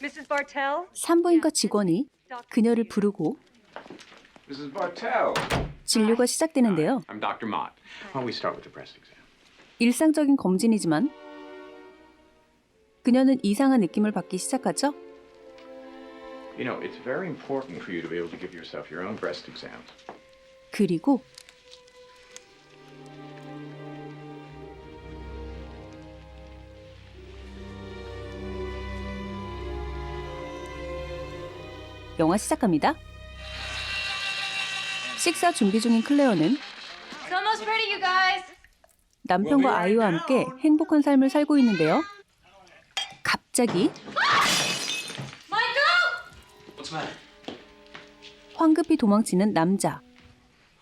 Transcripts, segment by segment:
Mrs. Bartell? 산부인과 직원이 그녀를 부르고 Mrs. Bartell. 진료가 시작되는데요. I'm Dr. Mott. Why don't we start with the breast exam? 일상적인 검진이지만 그녀는 이상한 느낌을 받기 시작하죠. You know, it's very important for you to be able to give yourself your own breast exams. 그리고 영화 시작합니다. 식사 준비 중인 클레어는 It's almost ready, you guys. 남편과 아이와 함께 행복한 삶을 살고 있는데요. 갑자기 Michael! What's the matter? 황급히 도망치는 남자.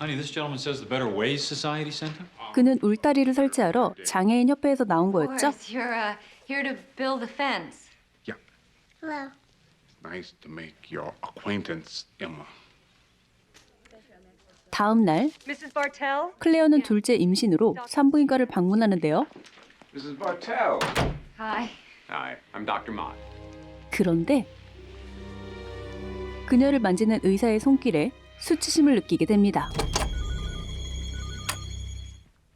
Honey, this gentleman says the Better Ways Society sent him. 그는 울타리를 설치하러 장애인 협회에서 나온 거였죠. Of course, you're here to build a fence. Yeah. Hello. Nice to make your acquaintance, Emma. 다음 날 Mrs. Bartell? 클레어는 둘째 임신으로 산부인과를 방문하는데요. Mrs. Bartell. Hi. Hi, I'm Dr. Mott. 그런데 그녀를 만지는 의사의 손길에 수치심을 느끼게 됩니다.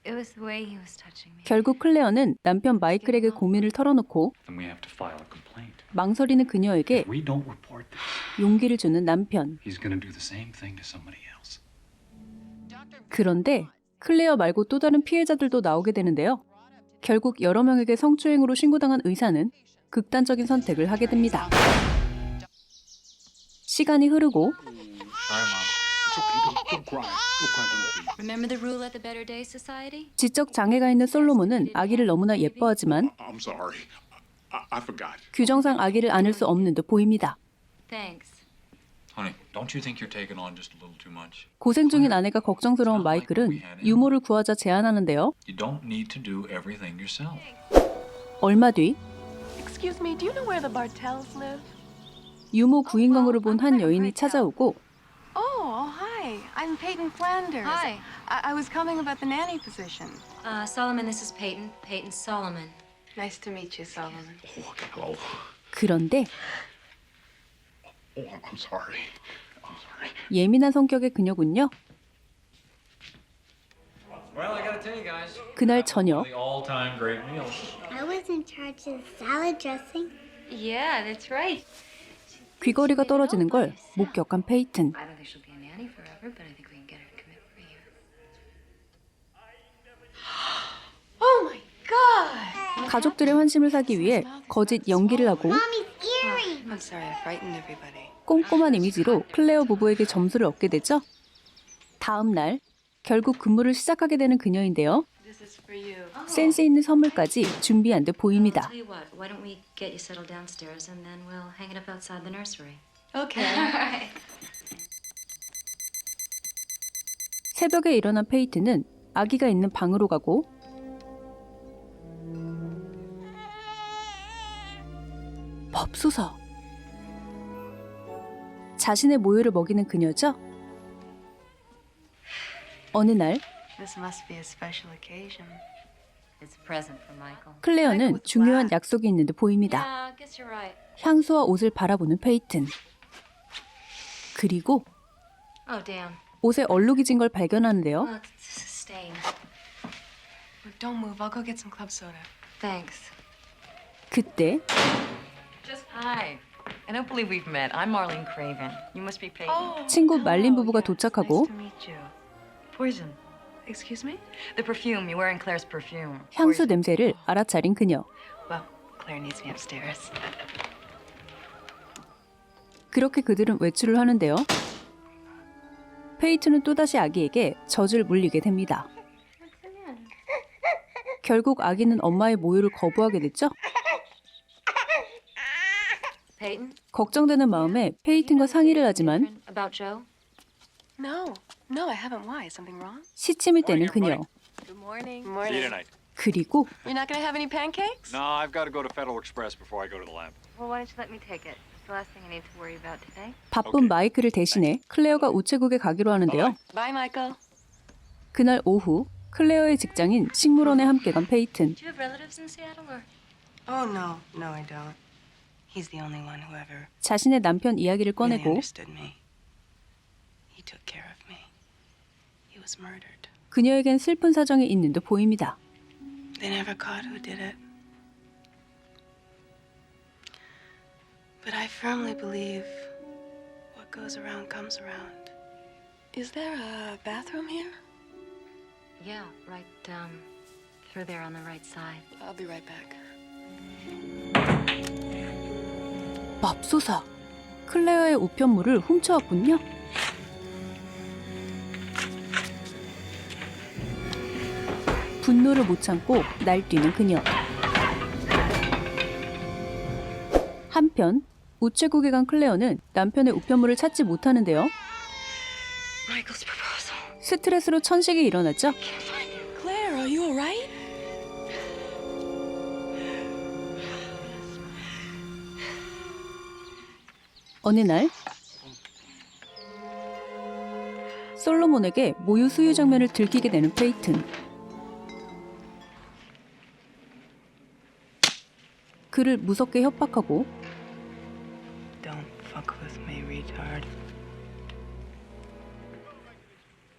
It was the way he was touching me. 결국 클레어는 남편 마이클에게 고민을 털어놓고 Then we have to file a complaint. 망설이는 그녀에게 If we don't report this, 용기를 주는 남편. he's going to do the same thing to somebody else. 그런데 클레어 말고 또 다른 피해자들도 나오게 되는데요. 결국 여러 명에게 성추행으로 신고당한 의사는 극단적인 선택을 하게 됩니다. 시간이 흐르고 Remember the rule at the Better Days Society? 지적 장애가 있는 솔로몬은 아기를 너무나 예뻐하지만 I'm sorry. I forgot. 규정상 아기를 안을 수 없는 듯 보입니다. Thanks. Honey, don't you think you're taking on just a little too much? 고생 중인 아내가 걱정스러운 마이클은 유모를 구하자 제안하는데요. You don't need to do everything yourself. 얼마 뒤 Excuse me, do you know where the Bartells live? 유모 구인 광고를 본 한 여인이 찾아오고 Oh, hi. I'm Peyton Flanders. Hi. I was calling about the nanny position. Solomon, this is Peyton. Peyton Solomon. Nice to meet you, Solomon. Oh, hello. 그런데 Oh, I'm sorry. I'm sorry. 예민한 성격의 그녀군요. Well, I gotta tell you guys, 그날 저녁 the all-time great meal. I was in charge of the salad dressing. Yeah, that's right. 귀걸이가 떨어지는 걸 목격한 페이튼. I don't think she'll be a nanny forever, but I think we can get her to commit for a year. Oh my God! 가족들의 환심을 사기 위해 거짓 연기를 하고 Mommy's earring. I'm sorry, I frightened everybody. 꼼꼼한 이미지로 클레어 부부에게 점수를 얻게 되죠. 다음 날 결국 근무를 시작하게 되는 그녀인데요. This is for you. 센스 있는 선물까지 준비한 듯 보입니다. Tell you what, why don't we get you settled downstairs and then we'll hang it up outside the nursery. Okay. Alright. 새벽에 일어난 페이트는 아기가 있는 방으로 가고 맙소사. 자신의 모유를 먹이는 그녀죠. 어느 날 This must be a special occasion. It's a present for Michael. 클레어는 중요한 약속이 있는 듯 보입니다. Yeah, I guess you're right. 향수와 옷을 바라보는 페이튼. 그리고 Oh, damn. 옷에 얼룩이 진 걸 발견하는데요. Look, it's a stain. Look, don't move. I'll go get some club soda. Thanks. 그때 Hi. I don't believe we've met. I'm Marlene Craven. You must be Peyton. 친구 말린 부부가 도착하고 Nice to meet you. Poison. Excuse me? The perfume. You're wearing Claire's perfume. 향수 Poison. 냄새를 알아차린 그녀. Well, Claire needs me upstairs. 그렇게 그들은 외출을 하는데요. 페이트는 또다시 아기에게 젖을 물리게 됩니다. 결국 아기는 엄마의 모유를 거부하게 됐죠. Peyton? 걱정되는 마음에 페이튼과 상의를 하지만 About Joe? No, I haven't. Why? Is something wrong? 시침이 되는 그녀. Good morning. See you tonight. 그리고 You're not going to have any pancakes? No, I've got to go to Federal Express before I go to the lab. Well, why don't you let me take it? It's the last thing I need to worry about today. 바쁜 마이클을 대신해 클레어가 우체국에 가기로 하는데요. Bye, Michael. 그날 오후 클레어의 직장인 식물원에 함께 간 페이튼. Do you have relatives in Seattle or? Oh, no, I don't. He's the only one who ever 자신의 남편 이야기를 really 꺼내고 understood me. He took care of me. He was murdered. 그녀에겐 슬픈 사정이 있는 듯 보입니다. They never caught who did it. But I firmly believe what goes around comes around. Is there a bathroom here? Yeah, right, through there on the right side. I'll be right back. 맙소사! 클레어의 우편물을 훔쳐왔군요. 분노를 못 참고 날뛰는 그녀. 한편 우체국에 간 클레어는 남편의 우편물을 찾지 못하는데요. Michael's proposal. 스트레스로 천식이 일어났죠. Claire, are you alright? 어느 날 솔로몬에게 모유 수유 장면을 들키게 되는 페이튼. 그를 무섭게 협박하고 Don't fuck with me, retard.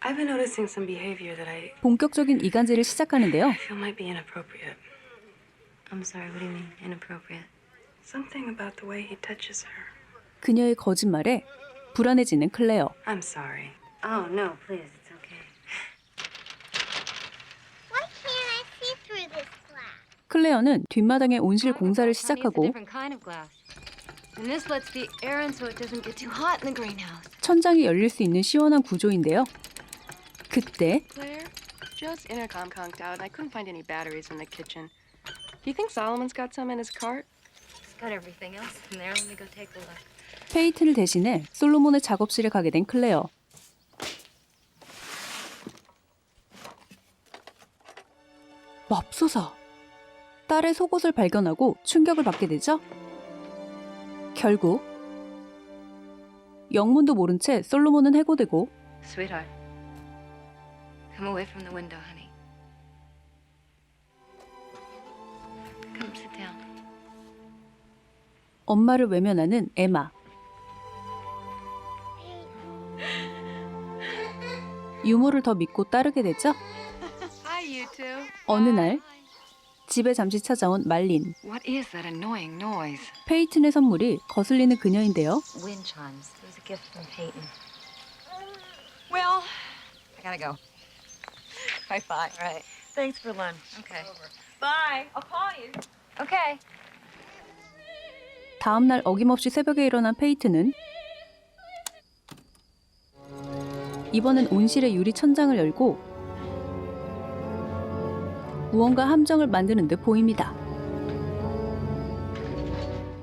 I've been noticing some behavior that I 본격적인 이간질을 시작하는데요. feel might be inappropriate. I'm sorry, what do you mean, inappropriate? Something about the way he touches her. 그녀의 거짓말에 불안해지는 클레어. I'm sorry. Oh, no, please, it's okay. Why can't I see through this glass? 클레어는 뒷마당에 온실 공사를 Honey, it's a 시작하고 different kind of glass. And this lets the air in so it doesn't get too hot in the greenhouse. 천장이 열릴 수 있는 시원한 구조인데요. 그때 Claire, Joe's intercom conked out and I couldn't find any batteries in the kitchen. Do you think Solomon's got some in his cart? It's got everything else in there. Let me go take a look. 페이튼을 대신해 솔로몬의 작업실에 가게 된 클레어. 맙소사! 딸의 속옷을 발견하고 충격을 받게 되죠. 결국 영문도 모른 채 솔로몬은 해고되고 Sweetheart, come away from the window, honey. Come sit down. 엄마를 외면하는 에마. 유머를 더 믿고 따르게 되죠. Hi, you two. 어느 날 집에 잠시 찾아온 말린. What is that annoying noise? 페이튼의 선물이 거슬리는 그녀인데요. Wind chimes. It was a gift from Peyton. Well, I gotta go. Bye-bye. All right. Thanks for lunch. Okay. Bye. I'll call you. Okay. 다음 날 어김없이 새벽에 일어난 페이튼은 이번엔 온실의 유리 천장을 열고 무언가 함정을 만드는 듯 보입니다.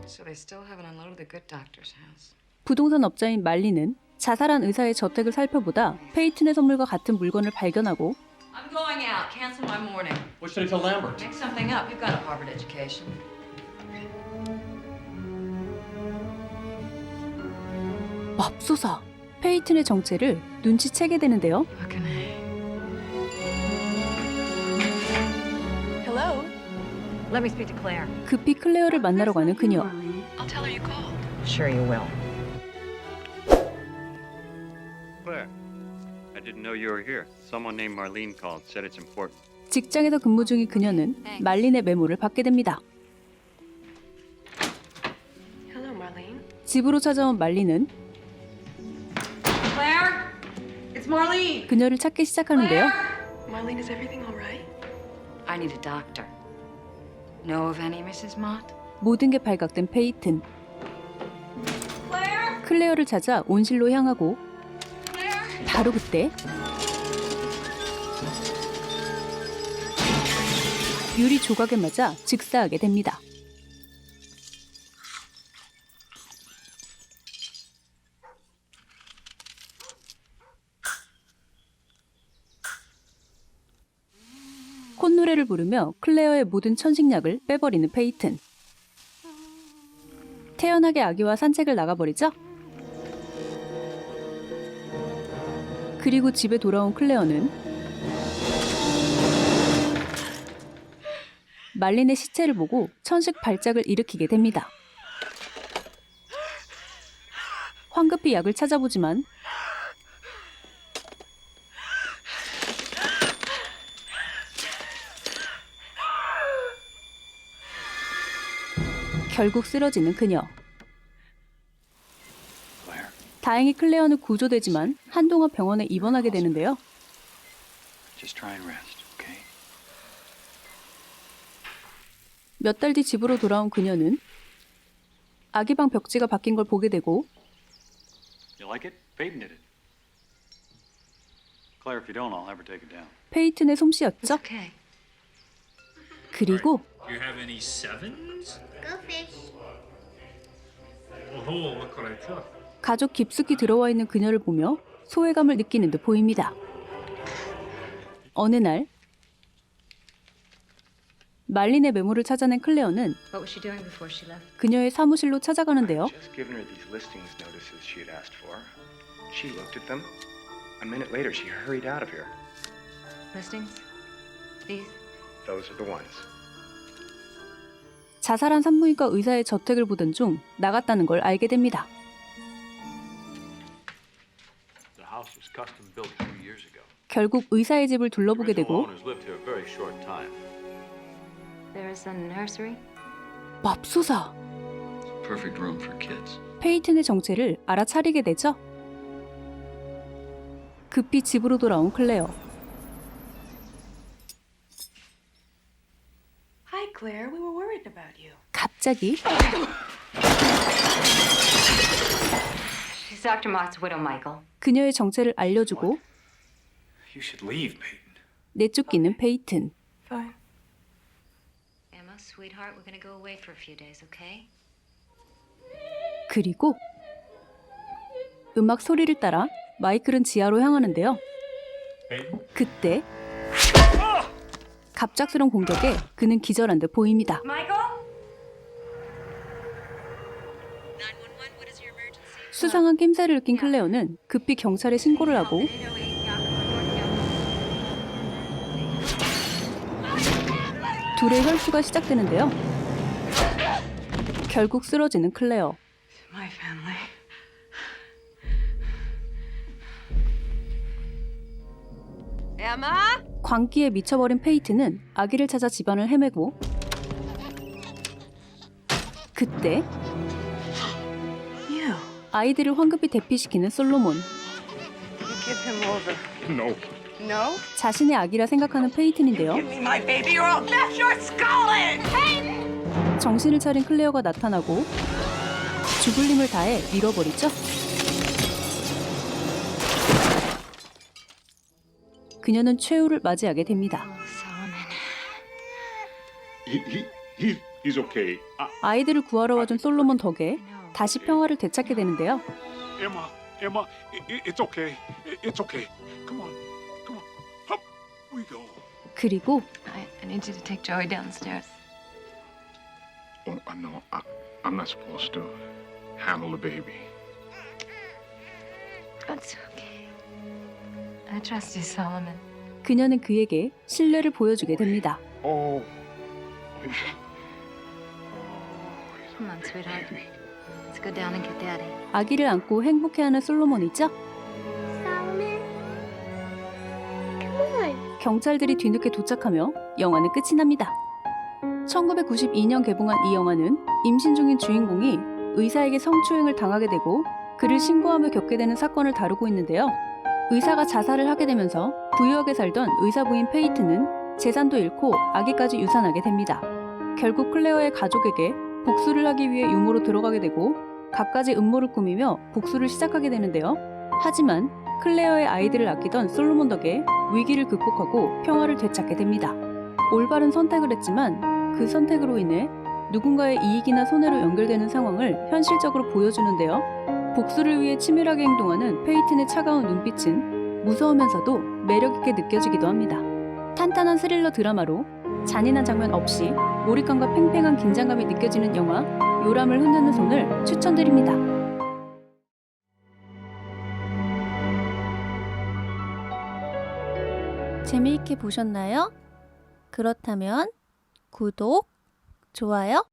So they still haven't unloaded the good doctor's house. 부동산 업자인 말리는 자살한 의사의 저택을 살펴보다 페이튼의 선물과 같은 물건을 발견하고 I'm going out. Cancel my morning. What should I tell Lambert? Make something up. You've got a Harvard education. 맙소사! 페이튼의 정체를 눈치채게 되는데요. What can I? Hello? Let me speak to Claire. 급히 클레어를 만나러 가는 그녀. I'll tell her you called. Sure you will. Claire, I didn't know you were here. Someone named Marlene called, said it's important. 직장에서 근무 중인 그녀는 말린의 메모를 받게 됩니다. Hello, Marlene. 집으로 찾아온 말린은 Claire, it's Marlene. 그녀를 찾기 시작하는데요. Marlene, is everything all right? I need a doctor. Know of any, Mrs. Mott? 모든 게 발각된 페이튼. 클레어를 찾아 온실로 향하고 바로 그때 유리 조각에 맞아 즉사하게 됩니다. 콧노래를 부르며 클레어의 모든 천식약을 빼버리는 페이튼. 태연하게 아기와 산책을 나가버리죠. 그리고 집에 돌아온 클레어는 말린의 시체를 보고 천식 발작을 일으키게 됩니다. 황급히 약을 찾아보지만 결국 쓰러지는 그녀. Claire, 다행히 클레어는 구조되지만 한동안 병원에 입원하게 되는데요. just try and rest, okay? 몇 달 뒤 집으로 돌아온 그녀는 아기 방 벽지가 바뀐 걸 보게 되고 You like it? Peyton did it. Claire, if you don't, I'll have her take it down. 페이튼의 솜씨였죠. Okay. 그리고 You have any sevens? Go fish. Oh, look what I took. 가족 깊숙이 들어와 있는 그녀를 보며 소외감을 느끼는 듯 보입니다. 어느 날 말린의 메모를 찾아낸 클레어는 What was she doing before she left? 그녀의 사무실로 찾아가는데요. Just given her these listings notices she had asked for. She looked at them. A minute later, she hurried out of here. Listings? These? Those are the ones. 자살한 산부인과 의사의 저택을 보던 중 나갔다는 걸 알게 됩니다. The house was custom built 2 years ago. 결국 의사의 집을 둘러보게 The original 되고 owners lived here a very short time. There is a nursery? 맙소사! Perfect room for kids. 페이튼의 정체를 알아차리게 되죠. 급히 집으로 돌아온 클레어. Hi, Claire. We were worried about you. 갑자기 She's Dr. Mott's widow, Michael. 그녀의 정체를 알려주고 You should leave, Peyton. 내쫓기는 페이튼. Fine. Emma, sweetheart, we're gonna go away for a few days, okay? 그리고 음악 소리를 따라 마이클은 지하로 향하는데요. Peyton? 그때 갑작스런 공격에 그는 기절한 듯 보입니다. Michael? 수상한 낌새를 느낀 클레어는 급히 경찰에 신고를 하고 둘의 혈투가 시작되는데요. 결국 쓰러지는 클레어. My family. Emma? 광기에 미쳐버린 페이튼은 아기를 찾아 집안을 헤매고 그때 You. 아이들을 황급히 대피시키는 솔로몬. Give him over. No. No? 자신의 아기라 생각하는 페이튼인데요. Give me my baby or I'll bash your skull in! 정신을 차린 클레어가 나타나고 죽을 힘을 다해 밀어버리죠. 그녀는 최후를 맞이하게 됩니다. He's okay. 아이들을 구하러 와준 솔로몬 덕에 다시 평화를 되찾게 되는데요. Emma, it's okay. It's okay. Come on. Up we go. 그리고 I need you to take Joey downstairs. Oh, no, I'm not supposed to handle the baby. That's okay. I trust you, Solomon. 그녀는 그에게 신뢰를 보여주게 됩니다. Oh. Come on, sweetheart. Let's go down and get Daddy. 아기를 안고 행복해하는 솔로몬이죠. Solomon. Come on. 경찰들이 뒤늦게 도착하며 영화는 끝이 납니다. 1992년 개봉한 이 영화는 임신 중인 주인공이 의사에게 성추행을 당하게 되고 그를 신고하며 겪게 되는 사건을 다루고 있는데요. 의사가 자살을 하게 되면서 부유하게 살던 의사 부인 페이튼은 재산도 잃고 아기까지 유산하게 됩니다. 결국 클레어의 가족에게 복수를 하기 위해 유모로 들어가게 되고 갖가지 음모를 꾸미며 복수를 시작하게 되는데요. 하지만 클레어의 아이들을 아끼던 솔로몬 덕에 위기를 극복하고 평화를 되찾게 됩니다. 올바른 선택을 했지만 그 선택으로 인해 누군가의 이익이나 손해로 연결되는 상황을 현실적으로 보여주는데요. 복수를 위해 치밀하게 행동하는 페이튼의 차가운 눈빛은 무서우면서도 매력있게 느껴지기도 합니다. 탄탄한 스릴러 드라마로 잔인한 장면 없이 몰입감과 팽팽한 긴장감이 느껴지는 영화 요람을 흔드는 손을 추천드립니다. 재미있게 보셨나요? 그렇다면 구독, 좋아요